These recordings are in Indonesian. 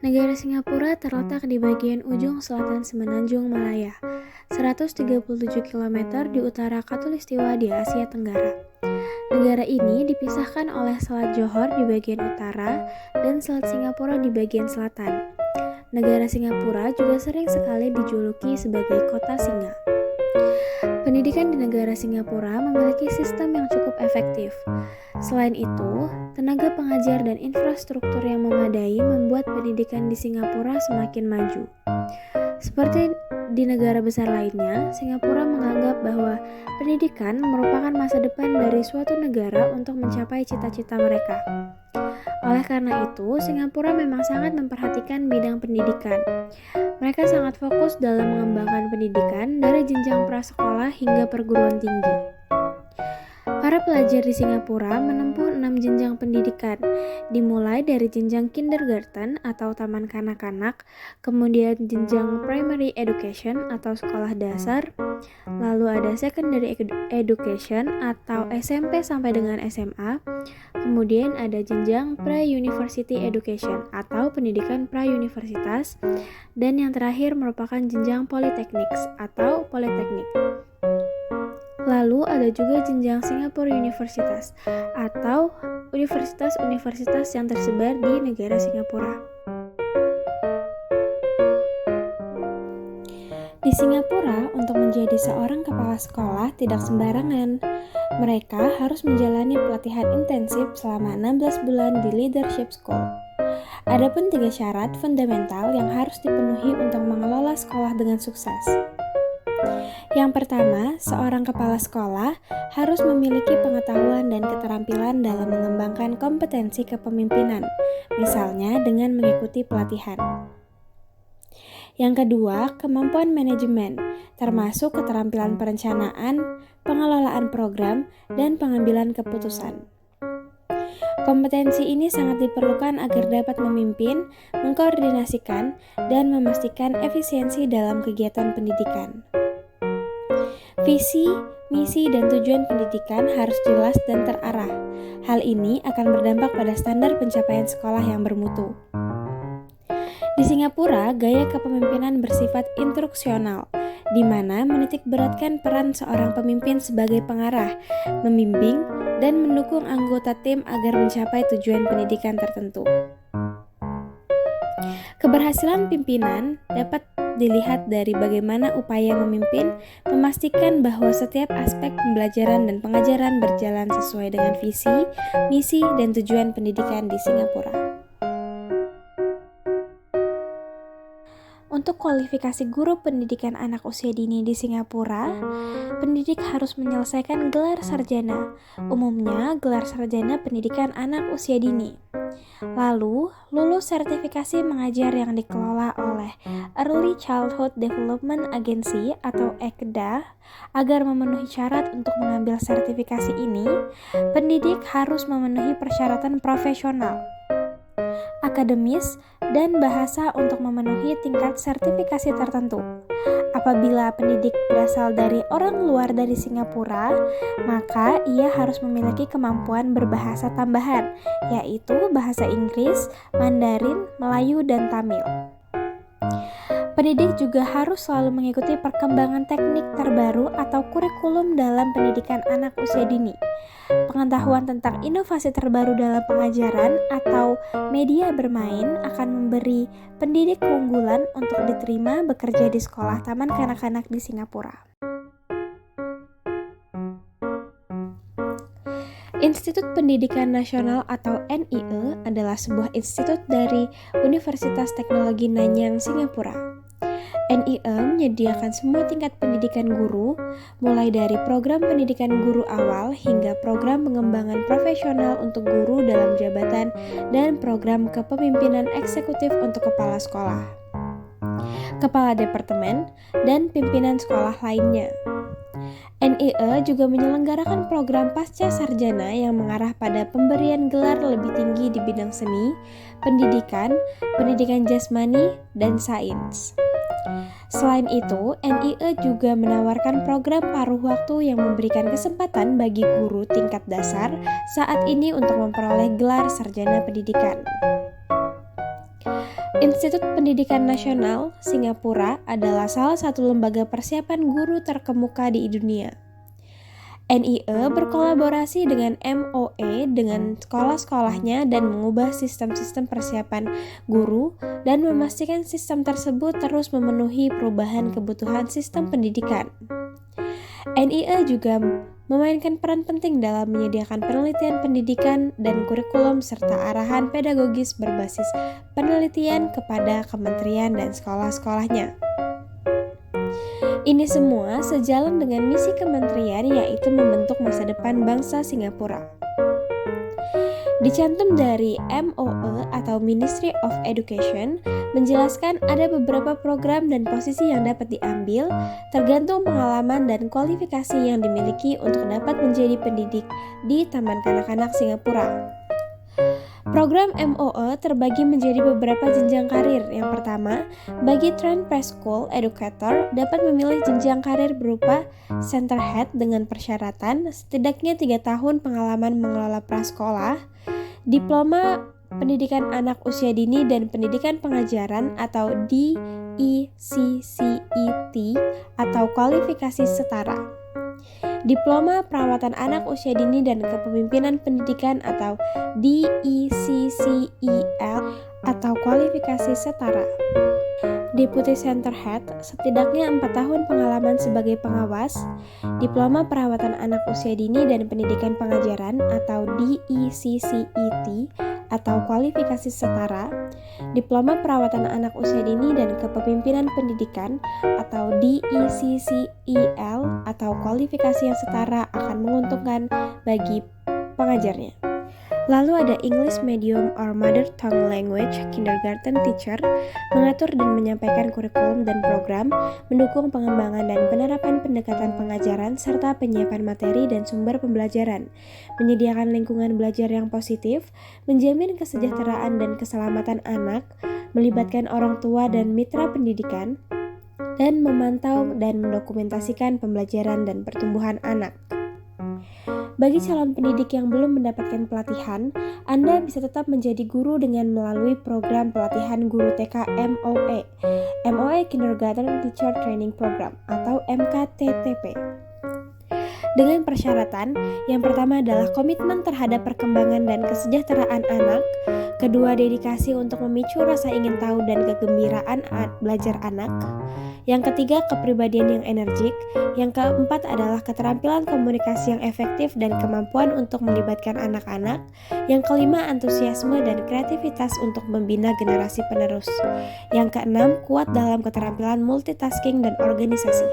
Negara Singapura terletak di bagian ujung selatan Semenanjung Malaya, 137 km di utara Khatulistiwa di Asia Tenggara. Negara ini dipisahkan oleh Selat Johor di bagian utara dan Selat Singapura di bagian selatan. Negara Singapura juga sering sekali dijuluki sebagai kota singa. Pendidikan di negara Singapura memiliki sistem yang cukup efektif. Selain itu, tenaga pengajar dan infrastruktur yang memadai membuat pendidikan di Singapura semakin maju. Seperti di negara besar lainnya, Singapura menganggap bahwa pendidikan merupakan masa depan dari suatu negara untuk mencapai cita-cita mereka. Oleh karena itu, Singapura memang sangat memperhatikan bidang pendidikan. Mereka sangat fokus dalam mengembangkan pendidikan dari jenjang prasekolah hingga perguruan tinggi. Para pelajar di Singapura menempuh 6 jenjang pendidikan, dimulai dari jenjang kindergarten atau taman kanak-kanak, kemudian jenjang primary education atau sekolah dasar, lalu ada secondary education atau SMP sampai dengan SMA, kemudian ada jenjang pre-university education atau pendidikan pra-universitas, dan yang terakhir merupakan jenjang polytechnics atau politeknik. Lalu ada juga jenjang Singapore Universitas atau universitas-universitas yang tersebar di negara Singapura. Di Singapura, untuk menjadi seorang kepala sekolah tidak sembarangan. Mereka harus menjalani pelatihan intensif selama 16 bulan di Leadership School. Adapun 3 syarat fundamental yang harus dipenuhi untuk mengelola sekolah dengan sukses. Yang pertama, seorang kepala sekolah harus memiliki pengetahuan dan keterampilan dalam mengembangkan kompetensi kepemimpinan, misalnya dengan mengikuti pelatihan. Yang kedua, kemampuan manajemen, termasuk keterampilan perencanaan, pengelolaan program, dan pengambilan keputusan. Kompetensi ini sangat diperlukan agar dapat memimpin, mengkoordinasikan, dan memastikan efisiensi dalam kegiatan pendidikan. Visi, misi, dan tujuan pendidikan harus jelas dan terarah. Hal ini akan berdampak pada standar pencapaian sekolah yang bermutu. Di Singapura, gaya kepemimpinan bersifat instruksional, di mana menitik beratkan peran seorang pemimpin sebagai pengarah, membimbing, dan mendukung anggota tim agar mencapai tujuan pendidikan tertentu. Keberhasilan pimpinan dapat dilihat dari bagaimana upaya memimpin memastikan bahwa setiap aspek pembelajaran dan pengajaran berjalan sesuai dengan visi, misi, dan tujuan pendidikan di Singapura. Untuk kualifikasi guru pendidikan anak usia dini di Singapura, pendidik harus menyelesaikan gelar sarjana, umumnya gelar sarjana pendidikan anak usia dini. Lalu, lulus sertifikasi mengajar yang dikelola oleh Early Childhood Development Agency atau ECDA. Agar memenuhi syarat untuk mengambil sertifikasi ini, pendidik harus memenuhi persyaratan profesional, akademis, dan bahasa untuk memenuhi tingkat sertifikasi tertentu. Apabila pendidik berasal dari orang luar dari Singapura, maka ia harus memiliki kemampuan berbahasa tambahan, yaitu bahasa Inggris, Mandarin, Melayu, dan Tamil. Pendidik juga harus selalu mengikuti perkembangan teknik terbaru atau kurikulum dalam pendidikan anak usia dini. Pengetahuan tentang inovasi terbaru dalam pengajaran atau media bermain akan memberi pendidik keunggulan untuk diterima bekerja di sekolah taman kanak-kanak di Singapura. Institut Pendidikan Nasional atau NIE adalah sebuah institut dari Universitas Teknologi Nanyang, Singapura. NIE menyediakan semua tingkat pendidikan guru, mulai dari program pendidikan guru awal hingga program pengembangan profesional untuk guru dalam jabatan dan program kepemimpinan eksekutif untuk kepala sekolah, kepala departemen, dan pimpinan sekolah lainnya. NIE juga menyelenggarakan program pasca sarjana yang mengarah pada pemberian gelar lebih tinggi di bidang seni, pendidikan, pendidikan jasmani, dan sains. Selain itu, NIE juga menawarkan program paruh waktu yang memberikan kesempatan bagi guru tingkat dasar saat ini untuk memperoleh gelar sarjana pendidikan. Institut Pendidikan Nasional Singapura adalah salah satu lembaga persiapan guru terkemuka di dunia. NIE berkolaborasi dengan MOE dengan sekolah-sekolahnya dan mengubah sistem-sistem persiapan guru dan memastikan sistem tersebut terus memenuhi perubahan kebutuhan sistem pendidikan. NIE juga memainkan peran penting dalam menyediakan penelitian pendidikan dan kurikulum serta arahan pedagogis berbasis penelitian kepada kementerian dan sekolah-sekolahnya. Ini semua sejalan dengan misi kementerian, yaitu membentuk masa depan bangsa Singapura. Dicantum dari MOE atau Ministry of Education, menjelaskan ada beberapa program dan posisi yang dapat diambil tergantung pengalaman dan kualifikasi yang dimiliki untuk dapat menjadi pendidik di Taman Kanak-kanak Singapura. Program MOE terbagi menjadi beberapa jenjang karir. Yang pertama, bagi trained preschool educator dapat memilih jenjang karir berupa center head dengan persyaratan setidaknya 3 tahun pengalaman mengelola prasekolah, diploma pendidikan anak usia dini dan pendidikan pengajaran atau DECCET atau kualifikasi setara, diploma perawatan anak usia dini dan kepemimpinan pendidikan atau DECCEL atau kualifikasi setara, Deputy Center Head setidaknya 4 tahun pengalaman sebagai pengawas, diploma perawatan anak usia dini dan pendidikan pengajaran atau DECCET atau kualifikasi setara, diploma perawatan anak usia dini dan kepemimpinan pendidikan atau DECCEL atau kualifikasi yang setara akan menguntungkan bagi pengajarnya. Lalu ada English Medium or Mother Tongue Language Kindergarten Teacher, mengatur dan menyampaikan kurikulum dan program, mendukung pengembangan dan penerapan pendekatan pengajaran serta penyiapan materi dan sumber pembelajaran, menyediakan lingkungan belajar yang positif, menjamin kesejahteraan dan keselamatan anak, melibatkan orang tua dan mitra pendidikan, dan memantau dan mendokumentasikan pembelajaran dan pertumbuhan anak. Bagi calon pendidik yang belum mendapatkan pelatihan, Anda bisa tetap menjadi guru dengan melalui program pelatihan guru TK MOE, MOE Kindergarten Teacher Training Program atau MKTTP. Dengan persyaratan, yang pertama adalah komitmen terhadap perkembangan dan kesejahteraan anak, kedua dedikasi untuk memicu rasa ingin tahu dan kegembiraan belajar anak, yang ketiga kepribadian yang energik, yang keempat adalah keterampilan komunikasi yang efektif dan kemampuan untuk melibatkan anak-anak, yang kelima antusiasme dan kreativitas untuk membina generasi penerus, yang keenam kuat dalam keterampilan multitasking dan organisasi.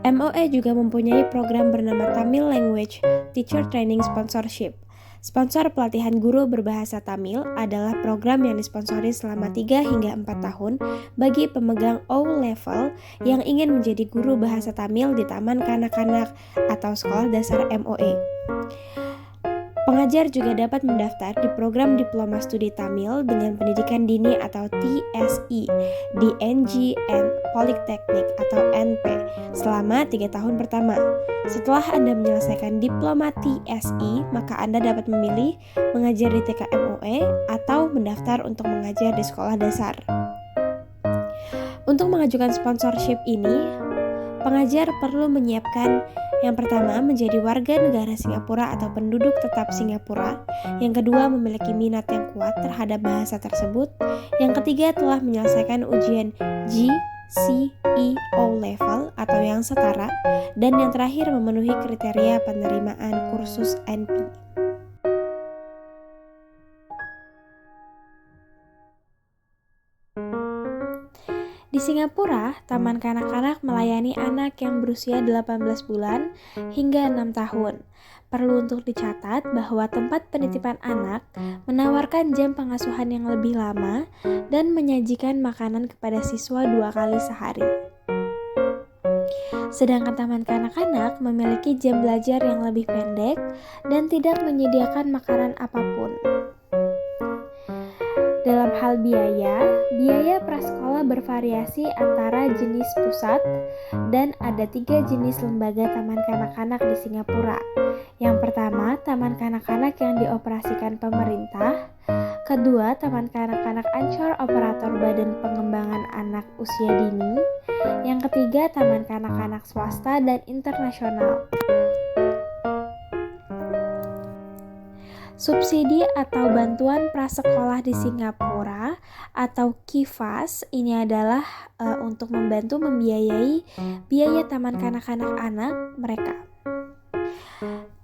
MOE juga mempunyai program bernama Tamil Language Teacher Training Sponsorship. Sponsor pelatihan guru berbahasa Tamil adalah program yang disponsori selama 3 hingga 4 tahun bagi pemegang O-Level yang ingin menjadi guru bahasa Tamil di Taman Kanak-kanak atau Sekolah Dasar MOE. Pengajar juga dapat mendaftar di program Diploma Studi Tamil dengan pendidikan dini atau TSE di NGN Politeknik atau NP selama 3 tahun pertama. Setelah Anda menyelesaikan Diploma TSE, maka Anda dapat memilih mengajar di TK MOE atau mendaftar untuk mengajar di sekolah dasar. Untuk mengajukan sponsorship ini, pengajar perlu menyiapkan yang pertama, menjadi warga negara Singapura atau penduduk tetap Singapura. Yang kedua, memiliki minat yang kuat terhadap bahasa tersebut. Yang ketiga, telah menyelesaikan ujian GCE O-Level atau yang setara. Dan yang terakhir, memenuhi kriteria penerimaan kursus NP. Di Singapura, Taman Kanak-kanak melayani anak yang berusia 18 bulan hingga 6 tahun. Perlu untuk dicatat bahwa tempat penitipan anak menawarkan jam pengasuhan yang lebih lama dan menyajikan makanan kepada siswa 2 kali sehari. Sedangkan Taman Kanak-kanak memiliki jam belajar yang lebih pendek dan tidak menyediakan makanan apapun. Dalam hal biaya prasekolah bervariasi antara jenis pusat dan ada 3 jenis lembaga taman kanak-kanak di Singapura. Yang pertama, taman kanak-kanak yang dioperasikan pemerintah, Kedua, Taman Kanak-kanak Ancol operator Badan Pengembangan Anak Usia Dini. Yang ketiga, Taman Kanak-kanak swasta dan internasional. Subsidi atau bantuan prasekolah di Singapura atau KIFAS ini adalah untuk membantu membiayai biaya taman kanak-kanak anak mereka.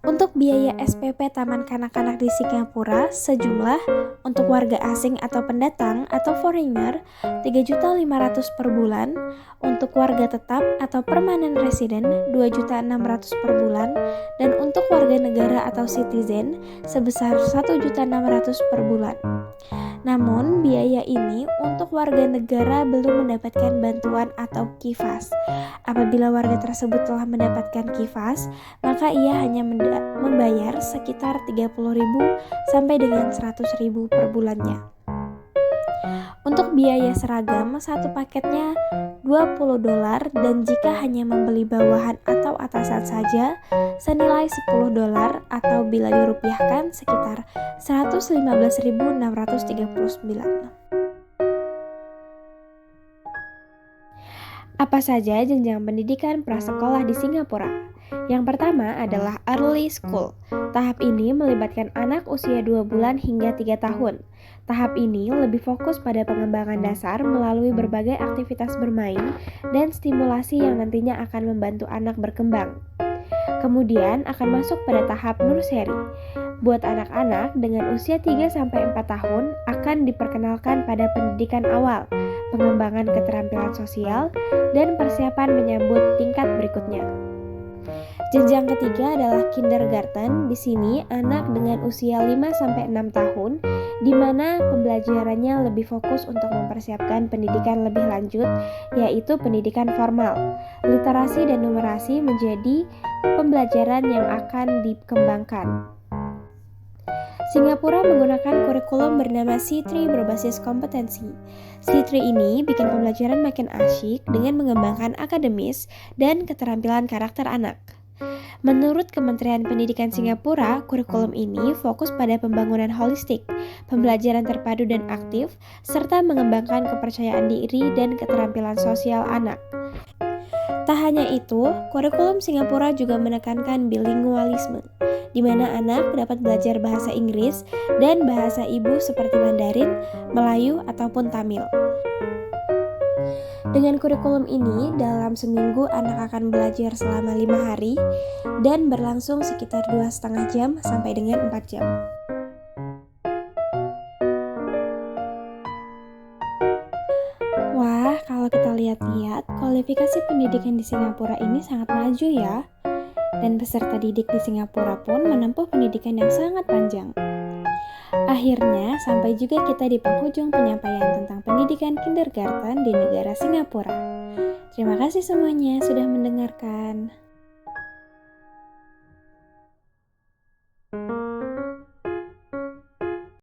Untuk biaya SPP Taman Kanak-kanak di Singapura sejumlah untuk warga asing atau pendatang atau foreigner 3.500 per bulan, untuk warga tetap atau permanent resident 2.600 per bulan, dan untuk warga negara atau citizen sebesar 1.600 per bulan. Namun, biaya ini untuk warga negara belum mendapatkan bantuan atau KIFAS. Apabila warga tersebut telah mendapatkan KIFAS, maka ia hanya membayar sekitar 30.000 sampai dengan 100.000 per bulannya. Untuk biaya seragam, satu paketnya $20 dan jika hanya membeli bawahan atau atasan saja senilai $10 atau bila dirupiahkan sekitar 115.639. Apa saja jenjang pendidikan prasekolah di Singapura? Yang pertama adalah early school. Tahap ini melibatkan anak usia 2 bulan hingga 3 tahun. Tahap ini lebih fokus pada pengembangan dasar melalui berbagai aktivitas bermain dan stimulasi yang nantinya akan membantu anak berkembang. Kemudian akan masuk pada tahap nursery. Buat anak-anak dengan usia 3-4 tahun akan diperkenalkan pada pendidikan awal, pengembangan keterampilan sosial, dan persiapan menyambut tingkat berikutnya. Jenjang ketiga adalah kindergarten. Di sini anak dengan usia 5-6 tahun di mana pembelajarannya lebih fokus untuk mempersiapkan pendidikan lebih lanjut, yaitu pendidikan formal. Literasi dan numerasi menjadi pembelajaran yang akan dikembangkan. Singapura menggunakan kurikulum bernama C3 berbasis kompetensi. C3 ini bikin pembelajaran makin asyik dengan mengembangkan akademis dan keterampilan karakter anak. Menurut Kementerian Pendidikan Singapura, kurikulum ini fokus pada pembangunan holistik, pembelajaran terpadu dan aktif, serta mengembangkan kepercayaan diri dan keterampilan sosial anak. Tak hanya itu, kurikulum Singapura juga menekankan bilingualisme, di mana anak dapat belajar bahasa Inggris dan bahasa ibu seperti Mandarin, Melayu, ataupun Tamil. Dengan kurikulum ini, dalam seminggu anak akan belajar selama 5 hari dan berlangsung sekitar 2,5 jam sampai dengan 4 jam. Wah, kalau kita lihat-lihat, kualifikasi pendidikan di Singapura ini sangat maju ya. Dan peserta didik di Singapura pun menempuh pendidikan yang sangat panjang. Akhirnya, sampai juga kita di penghujung penyampaian tentang pendidikan kindergarten di negara Singapura. Terima kasih semuanya sudah mendengarkan.